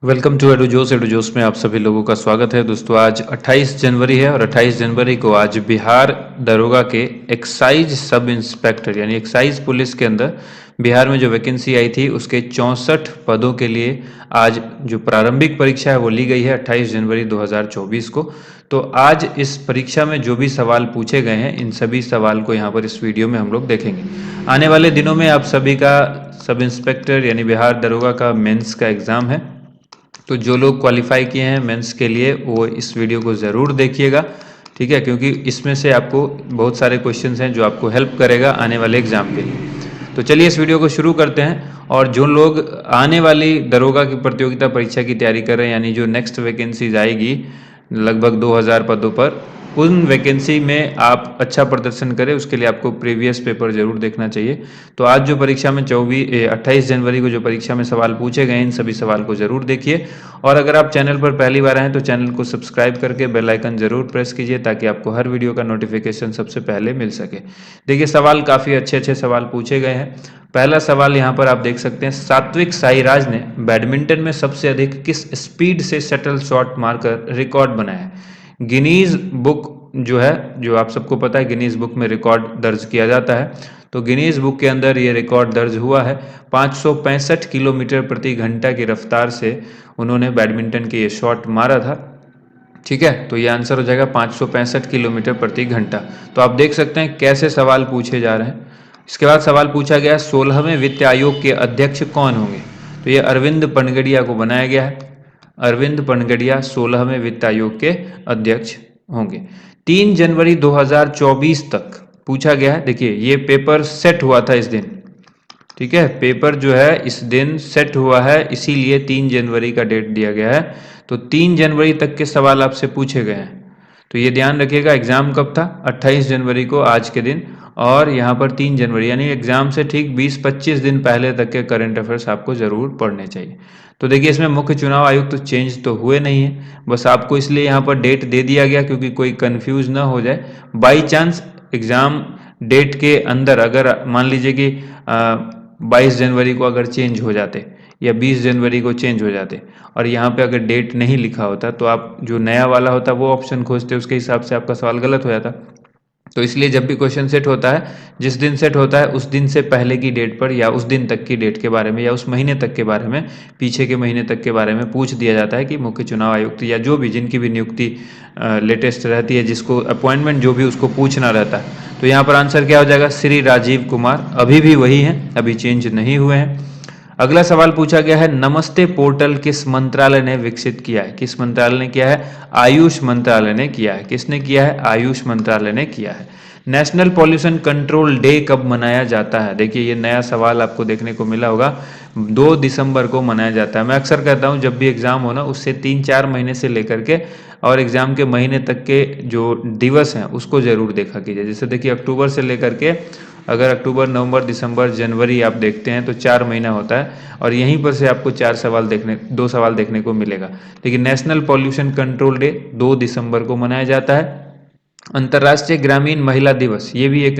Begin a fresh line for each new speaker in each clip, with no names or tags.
Welcome to एडुजोस में आप सभी लोगों का स्वागत है। दोस्तों आज 28 जनवरी है और 28 जनवरी को आज बिहार दरोगा के एक्साइज सब इंस्पेक्टर यानी एक्साइज पुलिस के अंदर बिहार में जो वैकेंसी आई थी उसके 64 पदों के लिए आज जो प्रारंभिक परीक्षा है वो ली गई है 28 जनवरी 2024 को। तो आज इस परीक्षा में जो भी सवाल पूछे गए हैं इन सभी सवाल को यहाँ पर इस वीडियो में हम लोग देखेंगे। आने वाले दिनों में आप सभी का सब इंस्पेक्टर यानी बिहार दरोगा का मेंस का एग्ज़ाम है, तो जो लोग क्वालिफाई किए हैं मेंस के लिए वो इस वीडियो को ज़रूर देखिएगा, ठीक है, क्योंकि इसमें से आपको बहुत सारे क्वेश्चंस हैं जो आपको हेल्प करेगा आने वाले एग्ज़ाम के लिए। तो चलिए इस वीडियो को शुरू करते हैं। और जो लोग आने वाली दरोगा की प्रतियोगिता परीक्षा की तैयारी कर रहे हैं यानी जो नेक्स्ट वैकेंसीज आएगी लगभग 2000 पदों पर, उन वैकेंसी में आप अच्छा प्रदर्शन करें उसके लिए आपको प्रीवियस पेपर जरूर देखना चाहिए। तो आज जो परीक्षा में 28 जनवरी को जो परीक्षा में सवाल पूछे गए इन सभी सवाल को जरूर देखिए। और अगर आप चैनल पर पहली बार आए तो चैनल को सब्सक्राइब करके बेल आइकन जरूर प्रेस कीजिए ताकि आपको हर वीडियो का नोटिफिकेशन सबसे पहले मिल सके। देखिए सवाल काफ़ी अच्छे अच्छे सवाल पूछे गए हैं। पहला सवाल यहाँ पर आप देख सकते हैं, सात्विक साईराज ने बैडमिंटन में सबसे अधिक किस स्पीड से शटल शॉट मारकर रिकॉर्ड बनाया है। गिनीज बुक जो है, जो आप सबको पता है गिनीज बुक में रिकॉर्ड दर्ज किया जाता है, तो गिनीज बुक के अंदर ये रिकॉर्ड दर्ज हुआ है। 565 किलोमीटर प्रति घंटा की रफ्तार से उन्होंने बैडमिंटन के ये शॉट मारा था, ठीक है। तो ये आंसर हो जाएगा 565 किलोमीटर प्रति घंटा। तो आप देख सकते हैं कैसे सवाल पूछे जा रहे हैं। इसके बाद सवाल पूछा गया 16वें वित्त आयोग के अध्यक्ष कौन होंगे, तो ये अरविंद पनगड़िया को बनाया गया है। अरविंद पनगड़िया 16वें वित्त आयोग के अध्यक्ष होंगे। 3 जनवरी 2024 तक पूछा गया है। देखिए ये पेपर सेट हुआ था इस दिन, ठीक है, पेपर जो है इस दिन सेट हुआ है, इसीलिए 3 जनवरी का डेट दिया गया है। तो 3 जनवरी तक के सवाल आपसे पूछे गए हैं, तो ये ध्यान रखिएगा। एग्जाम कब था? 28 जनवरी को, आज के दिन। और यहाँ पर 3 जनवरी यानी एग्जाम से ठीक 20-25 दिन पहले तक के करंट अफेयर्स आपको जरूर पढ़ने चाहिए। तो देखिए इसमें मुख्य चुनाव आयुक्त तो चेंज तो हुए नहीं है, बस आपको इसलिए यहाँ पर डेट दे दिया गया क्योंकि कोई कंफ्यूज ना हो जाए। बाई चांस एग्जाम डेट के अंदर अगर मान लीजिए कि 22 जनवरी को अगर चेंज हो जाते या 20 जनवरी को चेंज हो जाते और यहाँ पे अगर डेट नहीं लिखा होता तो आप जो नया वाला होता वो ऑप्शन खोजते, उसके हिसाब से आपका सवाल गलत हो जाता। तो इसलिए जब भी क्वेश्चन सेट होता है, जिस दिन सेट होता है उस दिन से पहले की डेट पर या उस दिन तक की डेट के बारे में या उस महीने तक के बारे में, पीछे के महीने तक के बारे में पूछ दिया जाता है कि मुख्य चुनाव आयुक्त या जो भी जिनकी भी नियुक्ति लेटेस्ट रहती है, जिसको अपॉइंटमेंट जो भी उसको पूछना रहता है। तो यहाँ पर आंसर क्या हो जाएगा? श्री राजीव कुमार। अभी भी वही हैं, अभी चेंज नहीं हुए हैं। अगला सवाल पूछा गया है, नमस्ते पोर्टल किस मंत्रालय ने विकसित किया है? किस मंत्रालय ने किया है? आयुष मंत्रालय ने किया है। किसने किया है? आयुष मंत्रालय ने किया है। नेशनल पॉल्यूशन कंट्रोल डे कब मनाया जाता है? देखिए ये नया सवाल आपको देखने को मिला होगा, 2 दिसंबर को मनाया जाता है। मैं अक्सर कहता हूँ जब भी एग्जाम हो ना, उससे 3-4 महीने से लेकर के और एग्जाम के महीने तक के जो दिवस हैं उसको जरूर देखा कीजिए। जैसे देखिए अक्टूबर से लेकर के, अगर अक्टूबर, नवंबर, दिसंबर, जनवरी आप देखते हैं तो 4 महीना होता है और यहीं पर से आपको 2 सवाल देखने को मिलेगा। लेकिन नेशनल पॉल्यूशन कंट्रोल डे 2 दिसंबर को मनाया जाता है। अंतर्राष्ट्रीय ग्रामीण महिला दिवस, ये भी एक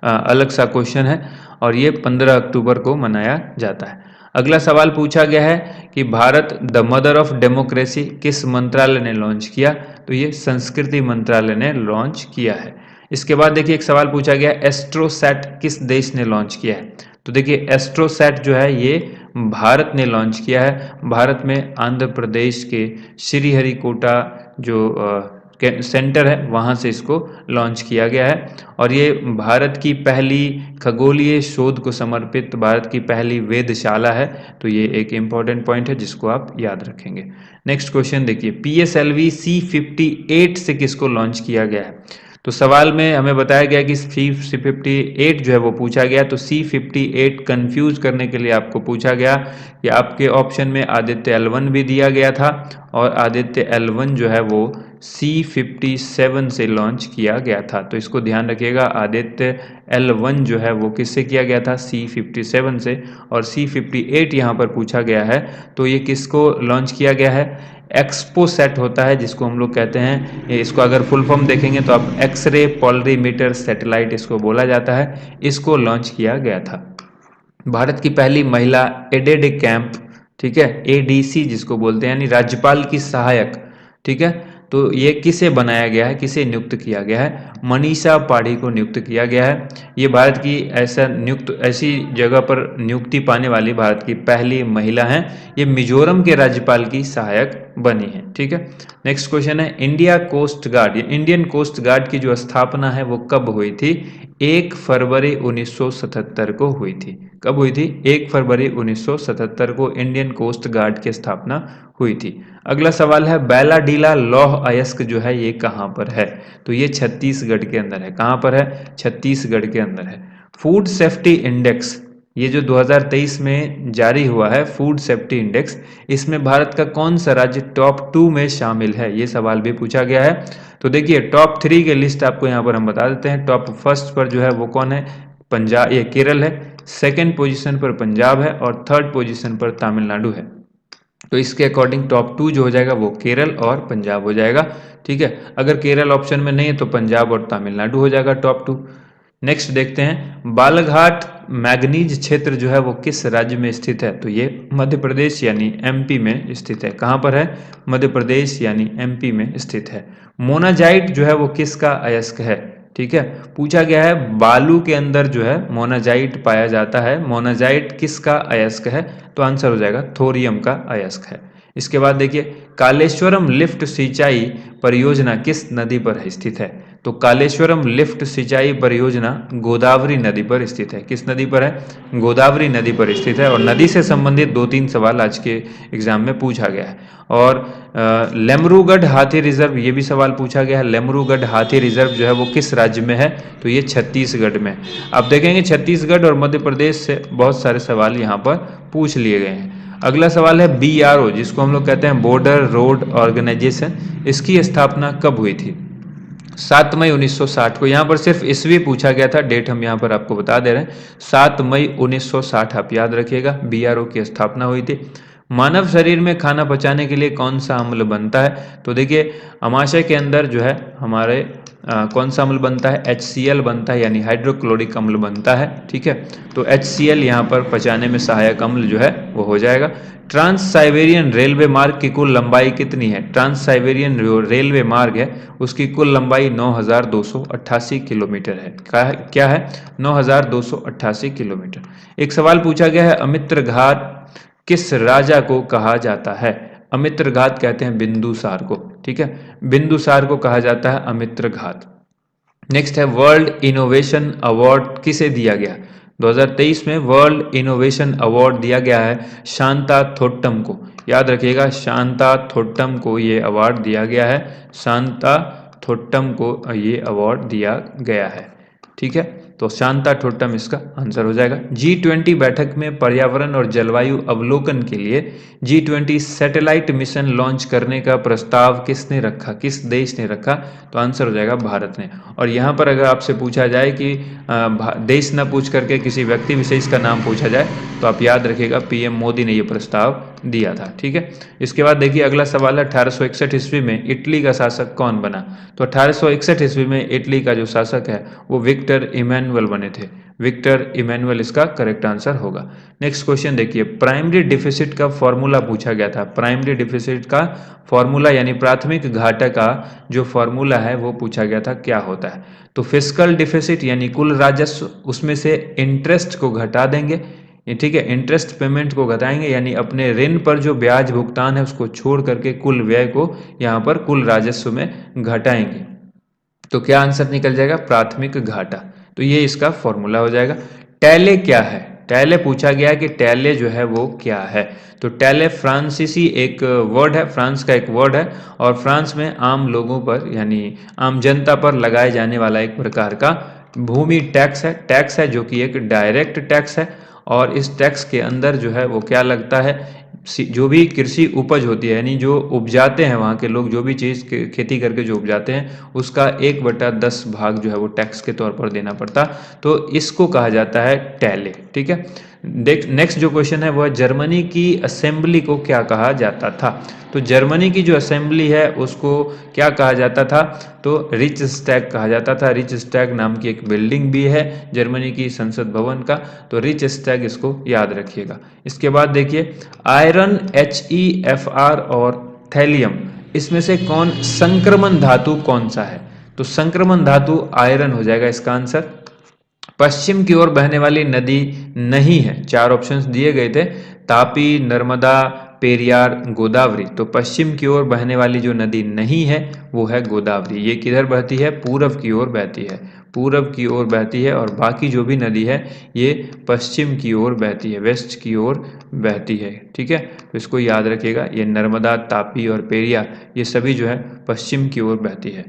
अलग सा क्वेश्चन है और ये 15 अक्टूबर को मनाया जाता है। अगला सवाल पूछा गया है कि Bharat the mother of democracy किस मंत्रालय ने लॉन्च किया? तो ये संस्कृति मंत्रालय ने लॉन्च किया है। इसके बाद देखिए एक सवाल पूछा गया, एस्ट्रोसैट किस देश ने लॉन्च किया है? तो देखिए एस्ट्रोसैट जो है ये भारत ने लॉन्च किया है। भारत में आंध्र प्रदेश के श्रीहरिकोटा जो सेंटर है वहाँ से इसको लॉन्च किया गया है और ये भारत की पहली खगोलीय शोध को समर्पित भारत की पहली वेधशाला है। तो ये एक इम्पॉर्टेंट पॉइंट है जिसको आप याद रखेंगे। नेक्स्ट क्वेश्चन देखिए, PSLV C58 से किसको लॉन्च किया गया है? तो सवाल में हमें बताया गया कि C58 जो है वो पूछा गया, तो C58 कंफ्यूज करने के लिए आपको पूछा गया कि आपके ऑप्शन में आदित्य L1 भी दिया गया था और आदित्य L1 जो है वो C57 से लॉन्च किया गया था। तो इसको ध्यान रखिएगा, आदित्य L1 जो है वो किससे किया गया था? C57 से। और C58 यहाँ पर पूछा गया है तो ये किसको लॉन्च किया गया है? एक्सपोसैट होता है जिसको हम लोग कहते हैं, इसको अगर फुल फॉर्म देखेंगे तो आप एक्सरे पोलरीमीटर सैटेलाइट इसको बोला जाता है, इसको लॉन्च किया गया था। भारत की पहली महिला एडेड कैंप ठीक है, एडीसी जिसको बोलते हैं यानी राज्यपाल की सहायक, ठीक है। तो ये किसे बनाया गया है, किसे नियुक्त किया गया है, मनीषा पाढ़ी को नियुक्त किया गया है। ये भारत की ऐसी जगह पर नियुक्ति पाने वाली भारत की पहली महिला हैं। ये मिजोरम के राज्यपाल की सहायक बनी है, ठीक है। नेक्स्ट क्वेश्चन है India coast guard, Indian coast guard की जो स्थापना है वो कब हुई थी, 1 फरवरी 1977 को हुई थी। कब हुई थी, 1 फरवरी 1977 को इंडियन कोस्ट गार्ड की स्थापना हुई थी। अगला सवाल है बैलाडीला लौह अयस्क जो है ये कहाँ पर है, तो ये छत्तीसगढ़ के अंदर है। कहाँ पर है, छत्तीसगढ़ के अंदर है। फूड सेफ्टी इंडेक्स, ये जो 2023 में जारी हुआ है फूड सेफ्टी इंडेक्स, इसमें भारत का कौन सा राज्य टॉप 2 में शामिल है, ये सवाल भी पूछा गया है। तो देखिए टॉप 3 के लिस्ट आपको यहाँ पर हम बता देते हैं। टॉप फर्स्ट पर जो है वो कौन है, पंजाब, ये केरल है। सेकंड पोजीशन पर पंजाब है और थर्ड पोजीशन पर तमिलनाडु है। तो इसके अकॉर्डिंग टॉप 2 जो हो जाएगा वो केरल और पंजाब हो जाएगा, ठीक है। अगर केरल ऑप्शन में नहीं है तो पंजाब और तमिलनाडु हो जाएगा टॉप 2। नेक्स्ट देखते हैं बालाघाट मैग्नीज क्षेत्र जो है वो किस राज्य में स्थित है, तो ये मध्य प्रदेश यानी एमपी में स्थित है। कहाँ पर है, मध्य प्रदेश यानी एमपी में स्थित है। मोनाजाइट जो है वो किसका अयस्क है, ठीक है। पूछा गया है बालू के अंदर जो है मोनाजाइट पाया जाता है, मोनाजाइट किसका अयस्क है, तो आंसर हो जाएगा थोरियम का अयस्क है। इसके बाद देखिए कालेश्वरम लिफ्ट सिंचाई परियोजना किस नदी पर स्थित है, तो कालेश्वरम लिफ्ट सिंचाई परियोजना गोदावरी नदी पर स्थित है। किस नदी पर है, गोदावरी नदी पर स्थित है। और नदी से संबंधित 2-3 सवाल आज के एग्जाम में पूछा गया है। और लेमरूगढ़ हाथी रिजर्व, ये भी सवाल पूछा गया है, लेमरूगढ़ हाथी रिजर्व जो है वो किस राज्य में है, तो ये छत्तीसगढ़ में। अब देखेंगे छत्तीसगढ़ और मध्य प्रदेश से बहुत सारे सवाल यहाँ पर पूछ लिए गए हैं। अगला सवाल है BRO जिसको हम लोग कहते हैं बॉर्डर रोड ऑर्गेनाइजेशन, इसकी स्थापना कब हुई थी, 7 मई 1960 को। यहाँ पर सिर्फ ईस्वी पूछा गया था, डेट हम यहाँ पर आपको बता दे रहे हैं 7 मई 1960, आप याद रखिएगा। BRO की स्थापना हुई थी। मानव शरीर में खाना पचाने के लिए कौन सा अम्ल बनता है, तो देखिए अमाशय के अंदर जो है हमारे कौन सा अम्ल बनता है, HCl बनता है यानी हाइड्रोक्लोरिक अम्ल बनता है, ठीक है। तो HCl यहाँ पर पचाने में सहायक अम्ल जो है वो हो जाएगा। ट्रांस साइबेरियन रेलवे मार्ग की कुल लंबाई कितनी है, ट्रांस साइबेरियन जो रेलवे मार्ग है उसकी कुल लंबाई 9288 किलोमीटर है। क्या है 9288 किलोमीटर। एक सवाल पूछा गया है अमित्र घाट किस राजा को कहा जाता है, अमित्र घात कहते हैं बिंदुसार को, ठीक है। बिंदुसार को कहा जाता है अमित्र घात। नेक्स्ट है वर्ल्ड इनोवेशन अवार्ड किसे दिया गया, 2023 में वर्ल्ड इनोवेशन अवार्ड दिया गया है शांता थोट्टम को। याद रखिएगा शांता थोट्टम को ये अवार्ड दिया गया है, शांता थोट्टम को ये अवार्ड दिया गया है, ठीक है। तो शांता थोट्टम इसका आंसर हो जाएगा। G20 बैठक में पर्यावरण और जलवायु अवलोकन के लिए G20 सैटेलाइट मिशन लॉन्च करने का प्रस्ताव किसने रखा, किस देश ने रखा, तो आंसर हो जाएगा भारत ने। और यहाँ पर अगर आपसे पूछा जाए कि देश न पूछ करके किसी व्यक्ति विशेष का नाम पूछा जाए तो आप याद रखिएगा PM मोदी ने ये प्रस्ताव दिया था, ठीक है। इसके बाद देखिए अगला सवाल है 1861 ईस्वी में इटली का शासक कौन बना, तो 1861 ईस्वी में इटली का जो शासक है वो विक्टर इमैनुअल बने थे, विक्टर इमैनुअल इसका करेक्ट आंसर होगा। नेक्स्ट क्वेश्चन देखिए प्राइमरी डिफिसिट का फॉर्मूला पूछा गया था, प्राइमरी डिफिसिट का फॉर्मूला यानी प्राथमिक घाटा का जो फॉर्मूला है वो पूछा गया था, क्या होता है, तो फिस्कल डिफिसिट यानी कुल राजस्व, उसमें से इंटरेस्ट को घटा देंगे, ठीक है, इंटरेस्ट पेमेंट को घटाएंगे यानी अपने ऋण पर जो ब्याज भुगतान है उसको छोड़ करके कुल व्यय को यहाँ पर कुल राजस्व में घटाएंगे। तो क्या आंसर निकल जाएगा, प्राथमिक घाटा। तो ये इसका फॉर्मूला हो जाएगा। टैले क्या है, टैले पूछा गया है कि टैले जो है वो क्या है, तो टैले फ्रांसीसी एक वर्ड है, फ्रांस का एक वर्ड है और फ्रांस में आम लोगों पर यानी आम जनता पर लगाए जाने वाला एक प्रकार का भूमि टैक्स है जो कि एक डायरेक्ट टैक्स है। और इस टैक्स के अंदर जो है वो क्या लगता है, जो भी कृषि उपज होती है यानी जो उपजाते हैं वहाँ के लोग, जो भी चीज़ खेती करके जो उपजाते हैं उसका 1/10 भाग जो है वो टैक्स के तौर पर देना पड़ता, तो इसको कहा जाता है टैले, ठीक है। नेक्स्ट जो क्वेश्चन है वो है जर्मनी की असेंबली को क्या कहा जाता था। तो जर्मनी की जो असेंबली है उसको क्या कहा जाता था, तो रिचस्टैग कहा जाता था। रिचस्टैग नाम की एक बिल्डिंग भी है जर्मनी की संसद भवन का, तो रिचस्टैग इसको याद रखिएगा। इसके बाद देखिए आयरन HeFr और थैलियम, इसमें से कौन संक्रमण धातु कौन सा है, तो संक्रमण धातु आयरन हो जाएगा इसका आंसर। पश्चिम की ओर बहने वाली नदी नहीं है, चार ऑप्शंस दिए गए थे, तापी, नर्मदा, पेरियार, गोदावरी। तो पश्चिम की ओर बहने वाली जो नदी नहीं है वो है गोदावरी। ये किधर बहती है, पूरब की ओर बहती है, पूरब की ओर बहती है। और बाकी जो भी नदी है ये पश्चिम की ओर बहती है, वेस्ट की ओर बहती है। ठीक है, तो इसको याद रखिएगा, ये नर्मदा, तापी और पेरियार ये सभी जो है पश्चिम की ओर बहती है।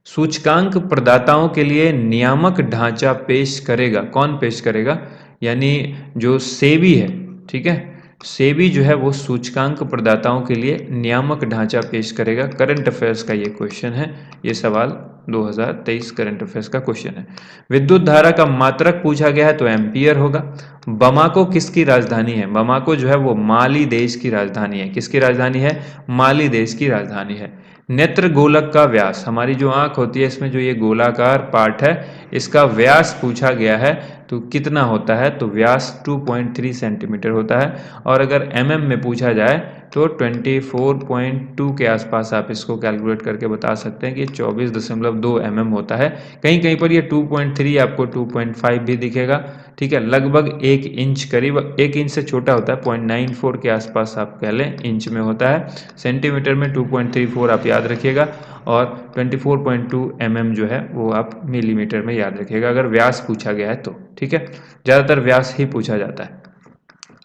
सूचकांक प्रदाताओं के लिए नियामक ढांचा पेश करेगा, कौन पेश करेगा, यानी जो सेबी है। ठीक है, सेबी जो है वो सूचकांक प्रदाताओं के लिए नियामक ढांचा पेश करेगा। करंट अफेयर्स का ये क्वेश्चन है, ये सवाल 2023 करंट अफेयर्स का क्वेश्चन है। विद्युत धारा का मात्रक पूछा गया है तो एम्पियर होगा। बमाको किसकी राजधानी है, बमाको जो है वो माली देश की राजधानी है। किसकी राजधानी है, माली देश की राजधानी है। नेत्र गोलक का व्यास, हमारी जो आंख होती है इसमें जो ये गोलाकार पार्ट है इसका व्यास पूछा गया है तो कितना होता है, तो व्यास 2.3 सेंटीमीटर होता है। और अगर mm में पूछा जाए तो 24.2 के आसपास आप इसको कैलकुलेट करके बता सकते हैं कि 24.2 mm होता है। कहीं कहीं पर ये 2.3 आपको 2.5 भी दिखेगा। ठीक है, लगभग 1 इंच, करीब 1 इंच से छोटा होता है, 0.94 के आसपास आप कह लें इंच में होता है। सेंटीमीटर में 2.34 आप याद रखिएगा और 24.2 mm जो है वो आप मिलीमीटर में याद रखिएगा अगर व्यास पूछा गया है तो। ठीक है, ज़्यादातर व्यास ही पूछा जाता है।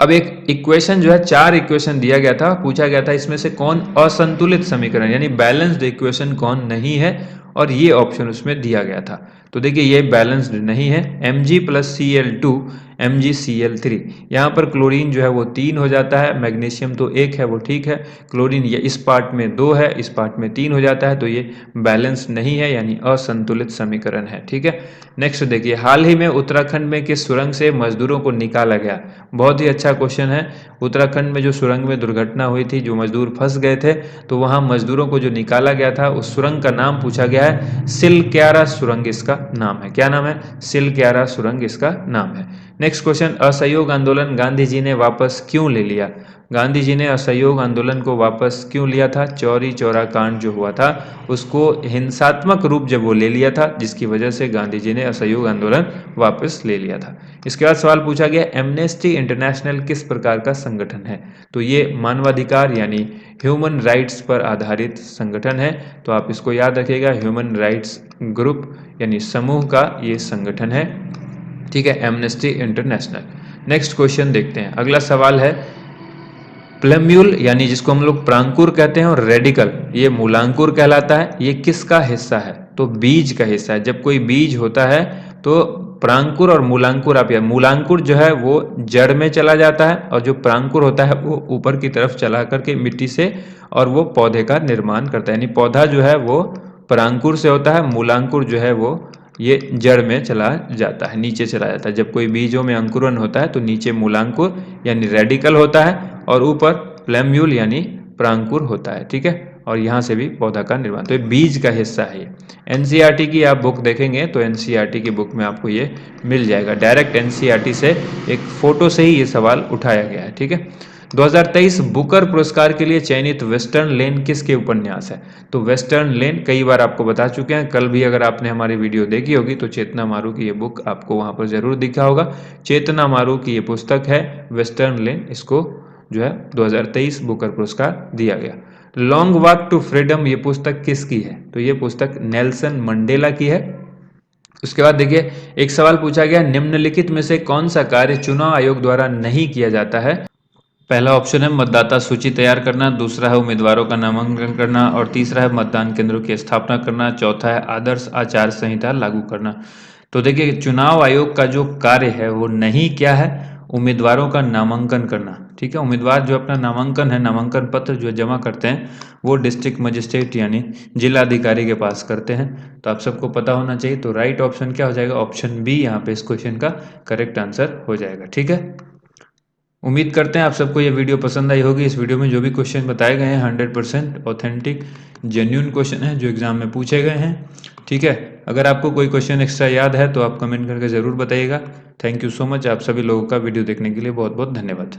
अब एक इक्वेशन जो है, 4 इक्वेशन दिया गया था, पूछा गया था इसमें से कौन असंतुलित समीकरण यानी बैलेंस्ड इक्वेशन कौन नहीं है, और ये ऑप्शन उसमें दिया गया था। तो देखिए ये बैलेंस्ड नहीं है, Mg+Cl2 MgCl3। यहाँ पर क्लोरीन जो है वो 3 हो जाता है, मैग्नीशियम तो 1 है वो ठीक है, क्लोरीन ये इस पार्ट में 2 है, इस पार्ट में 3 हो जाता है, तो ये बैलेंस नहीं है यानी असंतुलित समीकरण है। ठीक है, नेक्स्ट देखिए हाल ही में उत्तराखंड में किस सुरंग से मजदूरों को निकाला गया। बहुत ही अच्छा क्वेश्चन है। उत्तराखंड में जो सुरंग में दुर्घटना हुई थी, जो मजदूर फंस गए थे, तो वहां मजदूरों को जो निकाला गया था उस सुरंग का नाम पूछा गया है, सिलक्यारा सुरंग इसका नाम है। क्या नाम है, सिलक्यारा सुरंग इसका नाम है। नेक्स्ट क्वेश्चन, असहयोग आंदोलन गांधी जी ने वापस क्यों ले लिया। गांधी जी ने असहयोग आंदोलन को वापस क्यों लिया था, चौरी चौरा कांड जो हुआ था उसको हिंसात्मक रूप जब वो ले लिया था, जिसकी वजह से गांधी जी ने असहयोग आंदोलन वापस ले लिया था। इसके बाद सवाल पूछा गया एमनेस्टी इंटरनेशनल किस प्रकार का संगठन है, तो ये मानवाधिकार यानी ह्यूमन राइट्स पर आधारित संगठन है। तो आप इसको याद रखिएगा, ह्यूमन राइट्स ग्रुप यानी समूह का ये संगठन है। ठीक है, एमनेस्टी इंटरनेशनल। नेक्स्ट क्वेश्चन देखते हैं, अगला सवाल है प्लम्यूल यानी जिसको हम लोग प्रांकुर कहते हैं और रेडिकल ये मूलांकुर कहलाता है, ये किसका हिस्सा है, तो बीज का हिस्सा है। जब कोई बीज होता है तो प्रांकुर और मूलांकुर आप या मूलांकुर जो है वो जड़ में चला जाता है और जो प्रांकुर होता है वो ऊपर की तरफ चला करके मिट्टी से और वो पौधे का निर्माण करता है। यानी पौधा जो है वो प्रांकुर से होता है, मूलांकुर जो है वो ये जड़ में चला जाता है, नीचे चला जाता है। जब कोई बीजों में अंकुरन होता है तो नीचे मूलांकुर यानी रेडिकल होता है और ऊपर प्लम्यूल यानी प्रांकुर होता है। ठीक है, और यहाँ से भी पौधा का निर्माण, तो ये बीज का हिस्सा है। ये एनसीईआरटी की आप बुक देखेंगे तो एनसीईआरटी की बुक में आपको ये मिल जाएगा, डायरेक्ट एनसीईआरटी से एक फोटो से ही ये सवाल उठाया गया है। ठीक है, 2023 बुकर पुरस्कार के लिए चयनित वेस्टर्न लेन किसके उपन्यास है, तो वेस्टर्न लेन कई बार आपको बता चुके हैं, कल भी अगर आपने हमारी वीडियो देखी होगी तो चेतना मारू की ये बुक आपको वहां पर जरूर दिखा होगा। चेतना मारू की ये पुस्तक है वेस्टर्न लेन, इसको जो है 2023 बुकर पुरस्कार दिया गया। लॉन्ग वॉक टू फ्रीडम ये पुस्तक किसकी है, तो ये पुस्तक नेल्सन मंडेला की है। उसके बाद देखिए एक सवाल पूछा गया निम्नलिखित में से कौन सा कार्य चुनाव आयोग द्वारा नहीं किया जाता है। पहला ऑप्शन है मतदाता सूची तैयार करना, दूसरा है उम्मीदवारों का नामांकन करना और तीसरा है मतदान केंद्रों की स्थापना करना, चौथा है आदर्श आचार संहिता लागू करना। तो देखिए चुनाव आयोग का जो कार्य है वो नहीं क्या है, उम्मीदवारों का नामांकन करना। ठीक है, उम्मीदवार जो अपना नामांकन है, नामांकन पत्र जो जमा करते हैं वो डिस्ट्रिक्ट मजिस्ट्रेट यानी जिला अधिकारी के पास करते हैं। तो आप सबको पता होना चाहिए। तो राइट ऑप्शन क्या हो जाएगा, ऑप्शन बी यहाँ पे इस क्वेश्चन का करेक्ट आंसर हो जाएगा। ठीक है, उम्मीद करते हैं आप सबको ये वीडियो पसंद आई होगी। इस वीडियो में जो भी क्वेश्चन बताए गए हैं 100% ऑथेंटिक जेन्युइन क्वेश्चन हैं जो एग्जाम में पूछे गए हैं। ठीक है, अगर आपको कोई क्वेश्चन एक्स्ट्रा याद है तो आप कमेंट करके ज़रूर बताइएगा। Thank you so much. आप सभी लोगों का वीडियो देखने के लिए बहुत बहुत धन्यवाद।